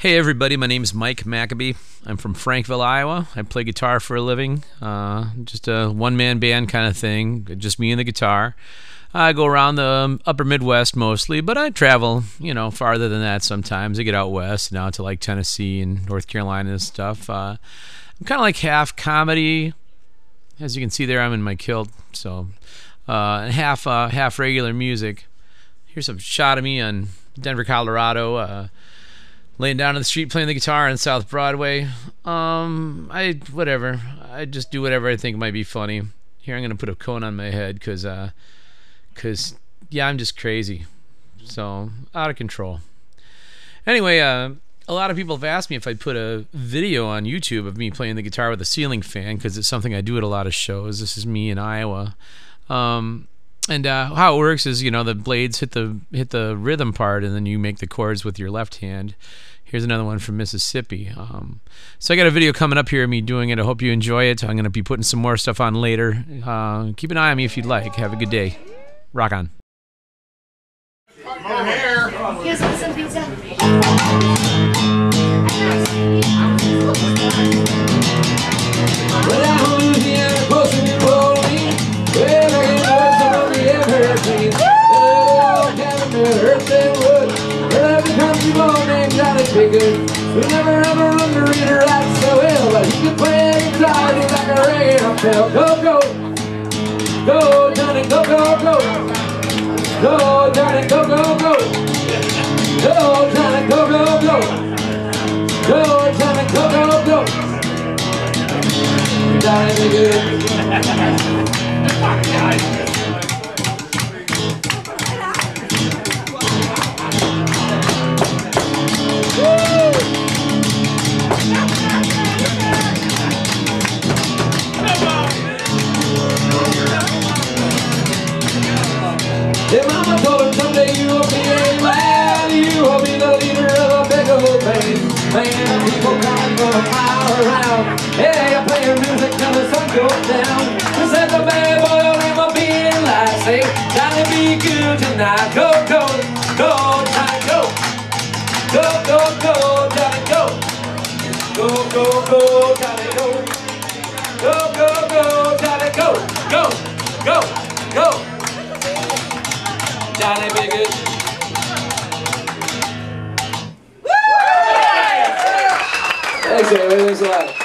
Hey everybody, my name is Mike McAbee. I'm from Frankville, Iowa. I play guitar for a living. Just a one-man band kind of thing, just me and the guitar. I go around the upper Midwest mostly, but I travel, farther than that sometimes. I get out west, down to like Tennessee and North Carolina and stuff. I'm kind of like half comedy. As you can see there, I'm in my kilt, so and half regular music. Here's a shot of me on Denver, Colorado. Laying down on the street playing the guitar on South Broadway. I just do whatever I think might be funny. Here I'm gonna put a cone on my head because I'm just crazy, so out of control. Anyway, a lot of people have asked me if I'd put a video on YouTube of me playing the guitar with a ceiling fan, because it's something I do at a lot of shows. This is me in Iowa. And how it works is, the blades hit the rhythm part, and then you make the chords with your left hand. Here's another one from Mississippi. So I got a video coming up here of me doing it. I hope you enjoy it. I'm going to be putting some more stuff on later. Keep an eye on me if you'd like. Have a good day. Rock on. More hair. Here's some pizza. We never ever learned to read or write so well, but he can play guitar like a reggae bell. Go, go, go, Johnny, go, go, go. Go, Johnny, go, go, go. Go, Johnny, go, go, go. Go, Johnny, go, go, go. Johnny, be good. Their mama told him someday you will be a man. You will be the leader of a big old band. Man, people coming from a mile around. Hey, you're playing music till the sun goes down. He said the bad boy will never be in life. Say, Johnny, be good tonight. Go, go, go, Johnny, go. Go, go, go, Johnny, go. Go, go, go, Johnny, go. Go, go, go, Johnny, go. Go, go, go. Johnny, be good. Woo! Thanks, everybody. Thanks a lot.